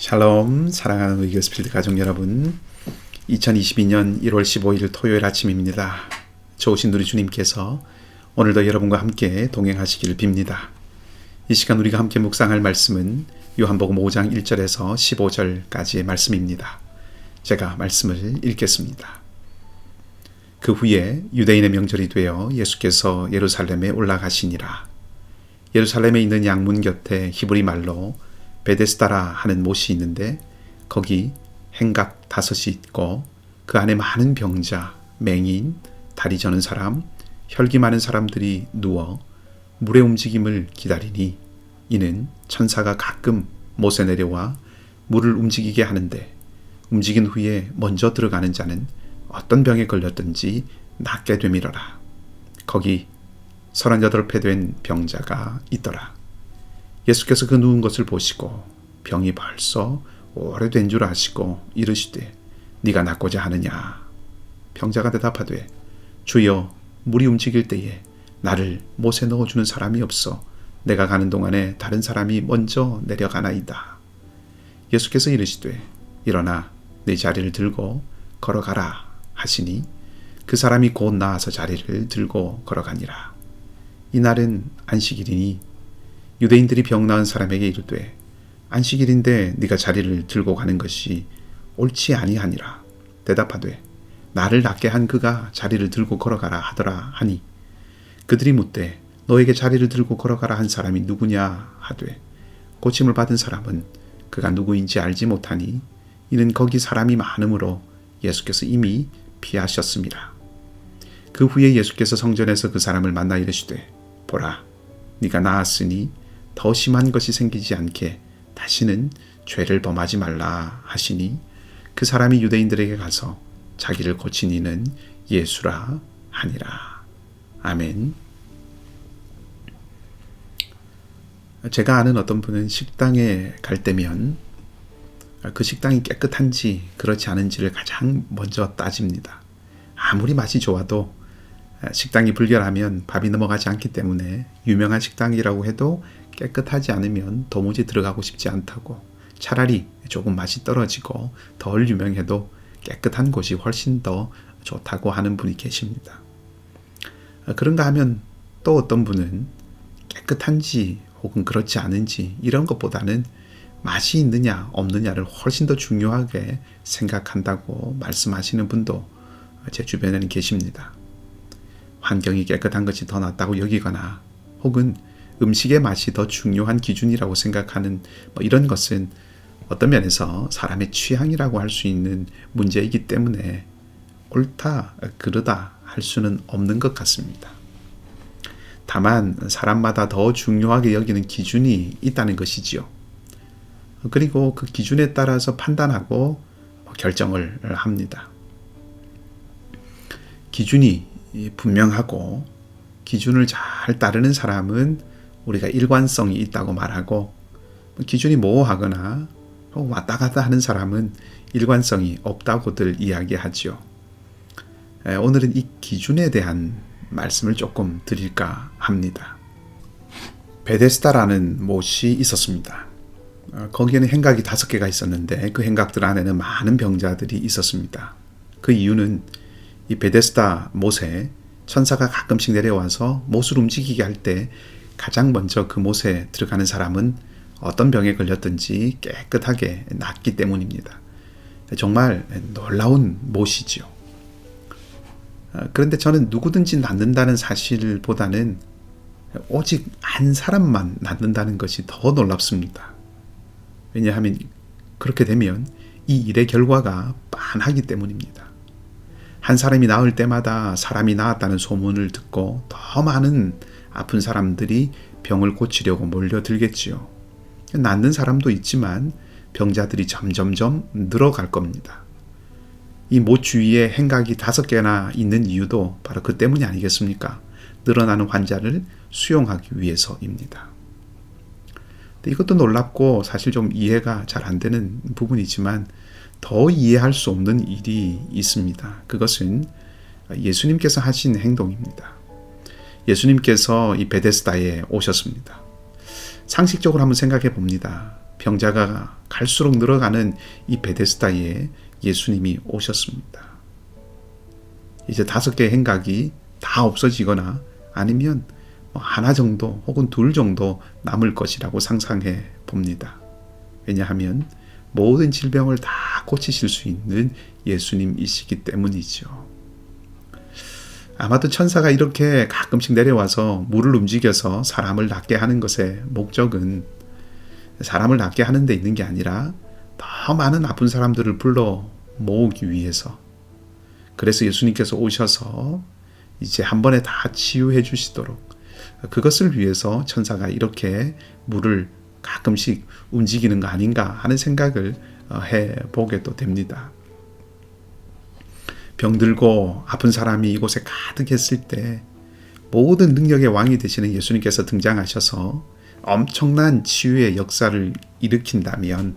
샬롬, 사랑하는 우리 교스필드 가족 여러분, 2022년 1월 15일 토요일 아침입니다. 좋으신 우리 주님께서 오늘도 여러분과 함께 동행하시기를 빕니다. 이 시간 우리가 함께 묵상할 말씀은 요한복음 5장 1절에서 15절까지의 말씀입니다. 제가 말씀을 읽겠습니다. 그 후에 유대인의 명절이 되어 예수께서 예루살렘에 올라가시니라. 예루살렘에 있는 양문 곁에 히브리 말로 베데스다라 하는 못이 있는데 거기 행각 5이 있고 그 안에 많은 병자, 맹인, 다리 저는 사람, 혈기 많은 사람들이 누워 물의 움직임을 기다리니 이는 천사가 가끔 못에 내려와 물을 움직이게 하는데 움직인 후에 먼저 들어가는 자는 어떤 병에 걸렸든지 낫게 되밀어라. 거기 38배 된 병자가 있더라. 예수께서 그 누운 것을 보시고 병이 벌써 오래된 줄 아시고 이르시되 네가 낫고자 하느냐. 병자가 대답하되 주여, 물이 움직일 때에 나를 못에 넣어주는 사람이 없어 내가 가는 동안에 다른 사람이 먼저 내려가나이다. 예수께서 이르시되 일어나 네 자리를 들고 걸어가라 하시니 그 사람이 곧 나아서 자리를 들고 걸어가니라. 이날은 안식일이니 유대인들이 병 나은 사람에게 이르되 안식일인데 네가 자리를 들고 가는 것이 옳지 아니하니라. 대답하되 나를 낫게 한 그가 자리를 들고 걸어가라 하더라 하니 그들이 묻되 너에게 자리를 들고 걸어가라 한 사람이 누구냐 하되 고침을 받은 사람은 그가 누구인지 알지 못하니 이는 거기 사람이 많으므로 예수께서 이미 피하셨습니다. 그 후에 예수께서 성전에서 그 사람을 만나 이르시되 보라, 네가 나았으니 더 심한 것이 생기지 않게 다시는 죄를 범하지 말라 하시니 그 사람이 유대인들에게 가서 자기를 고친 이는 예수라 하니라. 아멘. 제가 아는 어떤 분은 식당에 갈 때면 그 식당이 깨끗한지 그렇지 않은지를 가장 먼저 따집니다. 아무리 맛이 좋아도 식당이 불결하면 밥이 넘어가지 않기 때문에 유명한 식당이라고 해도 깨끗하지 않으면 도무지 들어가고 싶지 않다고, 차라리 조금 맛이 떨어지고 덜 유명해도 깨끗한 곳이 훨씬 더 좋다고 하는 분이 계십니다. 그런가 하면 또 어떤 분은 깨끗한지 혹은 그렇지 않은지 이런 것보다는 맛이 있느냐 없느냐를 훨씬 더 중요하게 생각한다고 말씀하시는 분도 제 주변에는 계십니다. 환경이 깨끗한 것이 더 낫다고 여기거나 혹은 음식의 맛이 더 중요한 기준이라고 생각하는 이런 것은 어떤 면에서 사람의 취향이라고 할 수 있는 문제이기 때문에 옳다, 그르다 할 수는 없는 것 같습니다. 다만 사람마다 더 중요하게 여기는 기준이 있다는 것이지요. 그리고 그 기준에 따라서 판단하고 결정을 합니다. 기준이 분명하고 기준을 잘 따르는 사람은 우리가 일관성이 있다고 말하고, 기준이 모호하거나 혹은 왔다 갔다 하는 사람은 일관성이 없다고들 이야기하지요. 오늘은 이 기준에 대한 말씀을 조금 드릴까 합니다. 베데스다라는 못이 있었습니다. 거기에는 행각이 5개가 있었는데 그 행각들 안에는 많은 병자들이 있었습니다. 그 이유는 이 베데스다 못에 천사가 가끔씩 내려와서 못을 움직이게 할 때 가장 먼저 그 못에 들어가는 사람은 어떤 병에 걸렸든지 깨끗하게 낫기 때문입니다. 정말 놀라운 못이지요. 그런데 저는 누구든지 낫는다는 사실보다는 오직 한 사람만 낫는다는 것이 더 놀랍습니다. 왜냐하면 그렇게 되면 이 일의 결과가 빤하기 때문입니다. 한 사람이 나을 때마다 사람이 나았다는 소문을 듣고 더 많은 아픈 사람들이 병을 고치려고 몰려들겠지요. 낫는 사람도 있지만 병자들이 점점점 늘어갈 겁니다. 이 못 주위에 행각이 5개나 있는 이유도 바로 그 때문이 아니겠습니까? 늘어나는 환자를 수용하기 위해서입니다. 이것도 놀랍고 사실 좀 이해가 잘 안 되는 부분이지만 더 이해할 수 없는 일이 있습니다. 그것은 예수님께서 하신 행동입니다. 예수님께서 이 베데스다에 오셨습니다. 상식적으로 한번 생각해 봅니다. 병자가 갈수록 늘어가는 이 베데스다에 예수님이 오셨습니다. 이제 5개의 행각이 다 없어지거나 아니면 하나 정도 혹은 둘 정도 남을 것이라고 상상해 봅니다. 왜냐하면 모든 질병을 다 고치실 수 있는 예수님이시기 때문이죠. 아마도 천사가 이렇게 가끔씩 내려와서 물을 움직여서 사람을 낫게 하는 것의 목적은 사람을 낫게 하는 데 있는 게 아니라 더 많은 아픈 사람들을 불러 모으기 위해서, 그래서 예수님께서 오셔서 이제 한 번에 다 치유해 주시도록, 그것을 위해서 천사가 이렇게 물을 가끔씩 움직이는 거 아닌가 하는 생각을 해보게도 됩니다. 병들고 아픈 사람이 이곳에 가득했을 때 모든 능력의 왕이 되시는 예수님께서 등장하셔서 엄청난 치유의 역사를 일으킨다면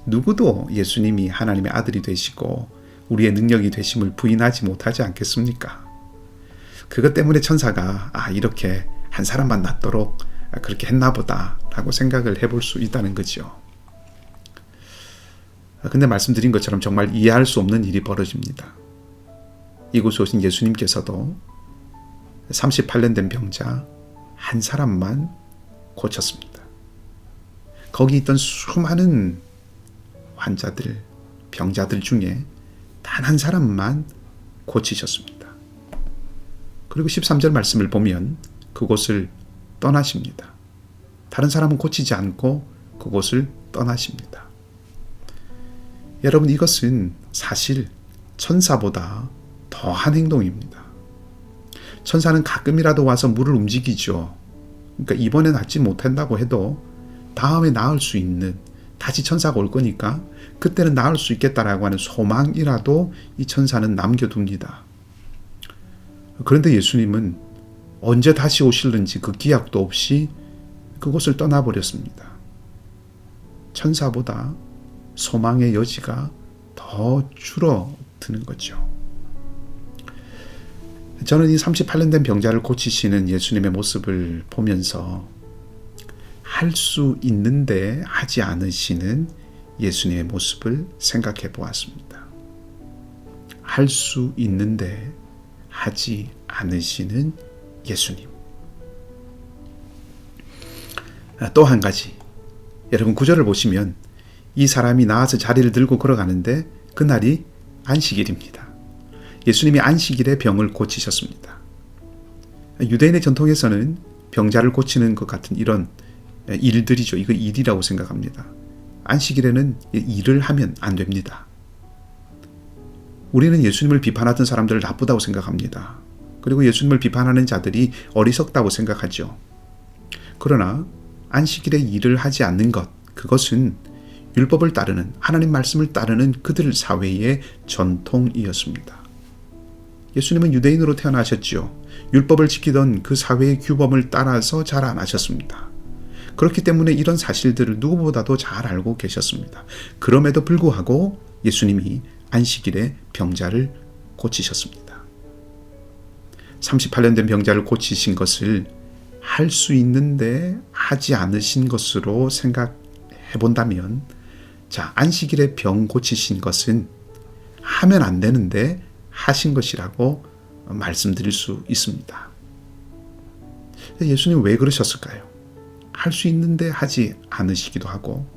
누구도 예수님이 하나님의 아들이 되시고 우리의 능력이 되심을 부인하지 못하지 않겠습니까? 그것 때문에 천사가 이렇게 한 사람만 낫도록 그렇게 했나 보다 라고 생각을 해볼 수 있다는 거죠. 근데 말씀드린 것처럼 정말 이해할 수 없는 일이 벌어집니다. 이곳에 오신 예수님께서도 38년 된 병자 한 사람만 고쳤습니다. 거기 있던 수많은 환자들, 병자들 중에 단 한 사람만 고치셨습니다. 그리고 13절 말씀을 보면 그곳을 떠나십니다. 다른 사람은 고치지 않고 그곳을 떠나십니다. 여러분, 이것은 사실 천사보다 더한 행동입니다. 천사는 가끔이라도 와서 물을 움직이죠. 그러니까 이번에 낫지 못한다고 해도 다음에 나을 수 있는, 다시 천사가 올 거니까 그때는 나을 수 있겠다라고 하는 소망이라도 이 천사는 남겨둡니다. 그런데 예수님은 언제 다시 오실는지 그 기약도 없이 그곳을 떠나버렸습니다. 천사보다 소망의 여지가 더 줄어드는 거죠. 저는 이 38년 된 병자를 고치시는 예수님의 모습을 보면서 할 수 있는데 하지 않으시는 예수님의 모습을 생각해 보았습니다. 할 수 있는데 하지 않으시는 예수님. 또 한 가지, 여러분 9절을 보시면 이 사람이 나와서 자리를 들고 걸어가는데 그날이 안식일입니다. 예수님이 안식일에 병을 고치셨습니다. 유대인의 전통에서는 병자를 고치는 것 같은 이런 일들이죠. 이거 일이라고 생각합니다. 안식일에는 일을 하면 안 됩니다. 우리는 예수님을 비판하던 사람들을 나쁘다고 생각합니다. 그리고 예수님을 비판하는 자들이 어리석다고 생각하죠. 그러나 안식일에 일을 하지 않는 것, 그것은 율법을 따르는, 하나님 말씀을 따르는 그들 사회의 전통이었습니다. 예수님은 유대인으로 태어나셨지요. 율법을 지키던 그 사회의 규범을 따라서 자라나셨습니다. 그렇기 때문에 이런 사실들을 누구보다도 잘 알고 계셨습니다. 그럼에도 불구하고 예수님이 안식일에 병자를 고치셨습니다. 38년 된 병자를 고치신 것을 할 수 있는데 하지 않으신 것으로 생각해 본다면, 자, 안식일에 병 고치신 것은 하면 안 되는데 하신 것이라고 말씀드릴 수 있습니다. 예수님 왜 그러셨을까요? 할 수 있는데 하지 않으시기도 하고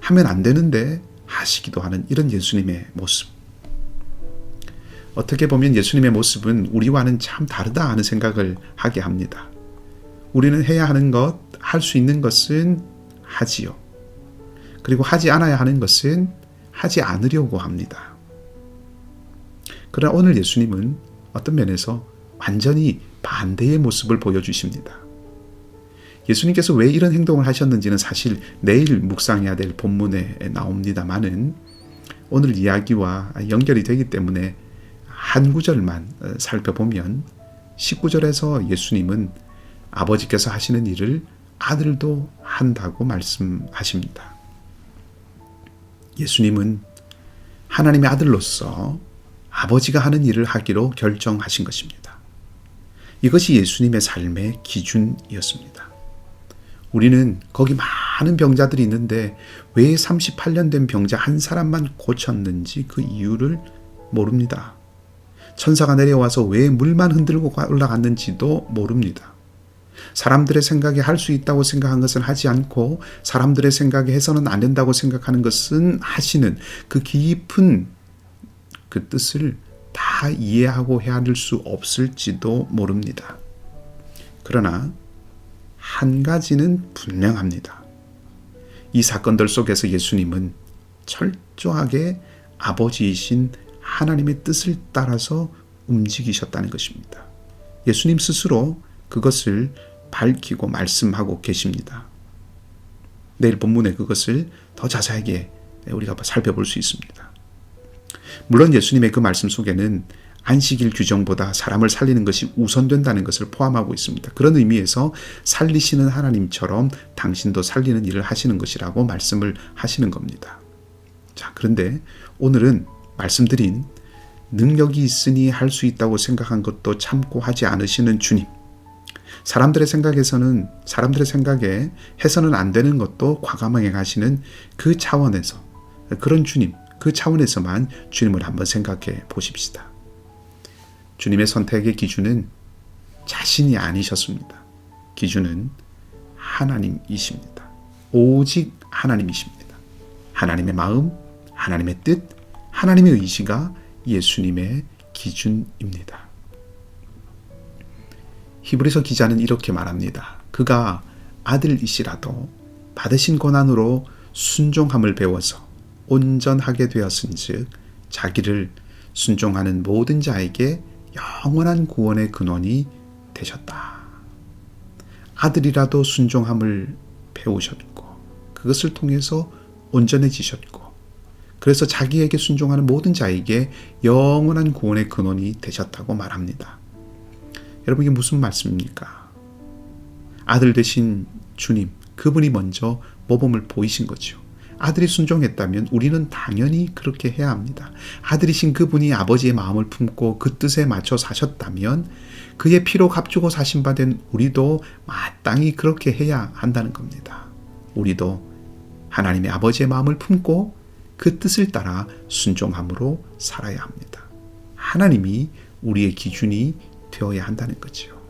하면 안 되는데 하시기도 하는 이런 예수님의 모습. 어떻게 보면 예수님의 모습은 우리와는 참 다르다 하는 생각을 하게 합니다. 우리는 해야 하는 것, 할 수 있는 것은 하지요. 그리고 하지 않아야 하는 것은 하지 않으려고 합니다. 그러나 오늘 예수님은 어떤 면에서 완전히 반대의 모습을 보여주십니다. 예수님께서 왜 이런 행동을 하셨는지는 사실 내일 묵상해야 될 본문에 나옵니다마는 오늘 이야기와 연결이 되기 때문에 한 구절만 살펴보면 19절에서 예수님은 아버지께서 하시는 일을 아들도 한다고 말씀하십니다. 예수님은 하나님의 아들로서 아버지가 하는 일을 하기로 결정하신 것입니다. 이것이 예수님의 삶의 기준이었습니다. 우리는 거기 많은 병자들이 있는데 왜 38년 된 병자 한 사람만 고쳤는지 그 이유를 모릅니다. 천사가 내려와서 왜 물만 흔들고 올라갔는지도 모릅니다. 사람들의 생각에 할 수 있다고 생각한 것은 하지 않고 사람들의 생각에 해서는 안 된다고 생각하는 것은 하시는 그 깊은 그 뜻을 다 이해하고 헤아릴 수 없을지도 모릅니다. 그러나 한 가지는 분명합니다. 이 사건들 속에서 예수님은 철저하게 아버지이신 하나님의 뜻을 따라서 움직이셨다는 것입니다. 예수님 스스로 그것을 밝히고 말씀하고 계십니다. 내일 본문에 그것을 더 자세하게 우리가 살펴볼 수 있습니다. 물론 예수님의 그 말씀 속에는 안식일 규정보다 사람을 살리는 것이 우선된다는 것을 포함하고 있습니다. 그런 의미에서 살리시는 하나님처럼 당신도 살리는 일을 하시는 것이라고 말씀을 하시는 겁니다. 자, 그런데 오늘은 말씀드린 능력이 있으니 할 수 있다고 생각한 것도 참고 하지 않으시는 주님, 사람들의 생각에 해서는 안 되는 것도 과감하게 하시는 그 차원에서, 그런 주님, 그 차원에서만 주님을 한번 생각해 보십시다. 주님의 선택의 기준은 자신이 아니셨습니다. 기준은 하나님이십니다. 오직 하나님이십니다. 하나님의 마음, 하나님의 뜻, 하나님의 의지가 예수님의 기준입니다. 히브리서 기자는 이렇게 말합니다. 그가 아들이시라도 받으신 고난으로 순종함을 배워서 온전하게 되었은즉 자기를 순종하는 모든 자에게 영원한 구원의 근원이 되셨다. 아들이라도 순종함을 배우셨고 그것을 통해서 온전해지셨고 그래서 자기에게 순종하는 모든 자에게 영원한 구원의 근원이 되셨다고 말합니다. 여러분, 이게 무슨 말씀입니까? 아들 되신 주님, 그분이 먼저 모범을 보이신 거죠. 아들이 순종했다면 우리는 당연히 그렇게 해야 합니다. 아들이신 그분이 아버지의 마음을 품고 그 뜻에 맞춰 사셨다면 그의 피로 값주고 사신 바 된 우리도 마땅히 그렇게 해야 한다는 겁니다. 우리도 하나님의 아버지의 마음을 품고 그 뜻을 따라 순종함으로 살아야 합니다. 하나님이 우리의 기준이 되어야 한다는 거죠.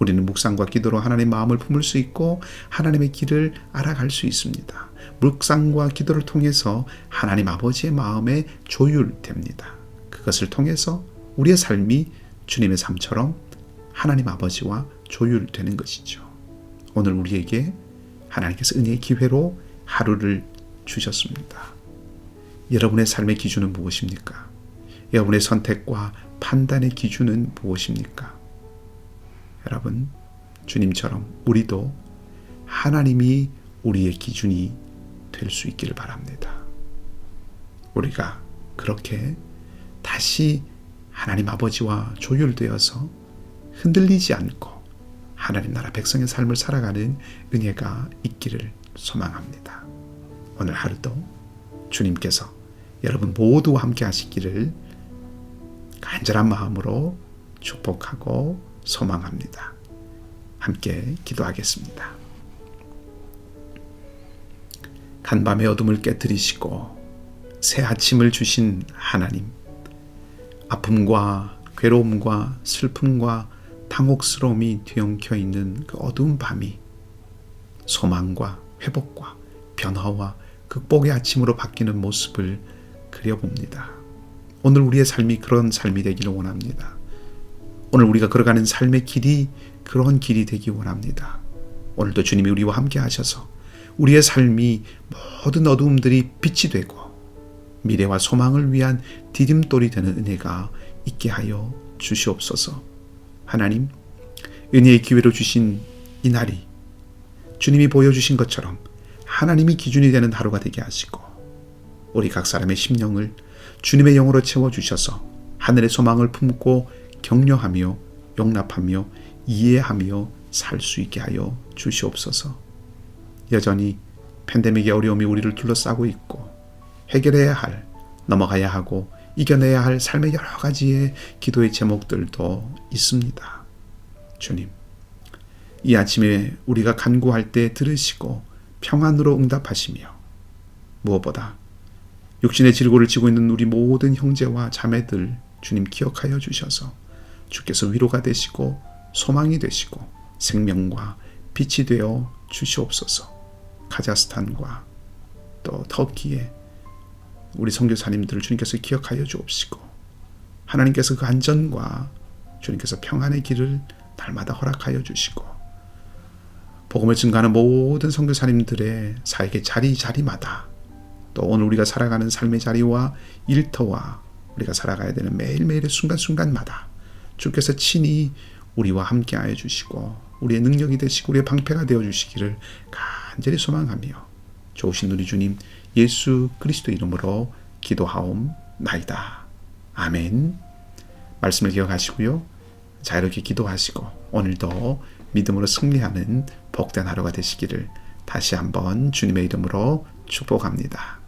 우리는 묵상과 기도로 하나님의 마음을 품을 수 있고 하나님의 길을 알아갈 수 있습니다. 묵상과 기도를 통해서 하나님 아버지의 마음에 조율됩니다. 그것을 통해서 우리의 삶이 주님의 삶처럼 하나님 아버지와 조율되는 것이죠. 오늘 우리에게 하나님께서 은혜의 기회로 하루를 주셨습니다. 여러분의 삶의 기준은 무엇입니까? 여러분의 선택과 판단의 기준은 무엇입니까? 여러분, 주님처럼 우리도 하나님이 우리의 기준이 될 수 있기를 바랍니다. 우리가 그렇게 다시 하나님 아버지와 조율되어서 흔들리지 않고 하나님 나라 백성의 삶을 살아가는 은혜가 있기를 소망합니다. 오늘 하루도 주님께서 여러분 모두와 함께 하시기를 간절한 마음으로 축복하고 소망합니다. 함께 기도하겠습니다. 간밤의 어둠을 깨뜨리시고 새 아침을 주신 하나님, 아픔과 괴로움과 슬픔과 당혹스러움이 뒤엉켜 있는 그 어두운 밤이 소망과 회복과 변화와 극복의 아침으로 바뀌는 모습을 그려봅니다. 오늘 우리의 삶이 그런 삶이 되기를 원합니다. 오늘 우리가 걸어가는 삶의 길이 그런 길이 되기 원합니다. 오늘도 주님이 우리와 함께 하셔서 우리의 삶이 모든 어두움들이 빛이 되고 미래와 소망을 위한 디딤돌이 되는 은혜가 있게 하여 주시옵소서. 하나님, 은혜의 기회로 주신 이 날이 주님이 보여주신 것처럼 하나님이 기준이 되는 하루가 되게 하시고 우리 각 사람의 심령을 주님의 영으로 채워주셔서 하늘의 소망을 품고 격려하며 용납하며 이해하며 살 수 있게 하여 주시옵소서. 여전히 팬데믹의 어려움이 우리를 둘러싸고 있고 해결해야 할, 넘어가야 하고 이겨내야 할 삶의 여러 가지의 기도의 제목들도 있습니다. 주님, 이 아침에 우리가 간구할 때 들으시고 평안으로 응답하시며 무엇보다 육신의 질고를 지고 있는 우리 모든 형제와 자매들 주님 기억하여 주셔서 주께서 위로가 되시고 소망이 되시고 생명과 빛이 되어 주시옵소서. 카자흐스탄과 또 터키에 우리 선교사님들을 주님께서 기억하여 주옵시고 하나님께서 그 안전과 주님께서 평안의 길을 날마다 허락하여 주시고 복음을 증거하는 모든 선교사님들의 사역의 자리마다 또 오늘 우리가 살아가는 삶의 자리와 일터와 우리가 살아가야 되는 매일매일의 순간순간마다 주께서 친히 우리와 함께하여 주시고 우리의 능력이 되시고 우리의 방패가 되어 주시기를 간절히 소망하며 좋으신 우리 주님 예수 그리스도 이름으로 기도하옵나이다. 아멘. 말씀을 기억하시고요. 자, 이렇게 기도하시고 오늘도 믿음으로 승리하는 복된 하루가 되시기를 다시 한번 주님의 이름으로 축복합니다.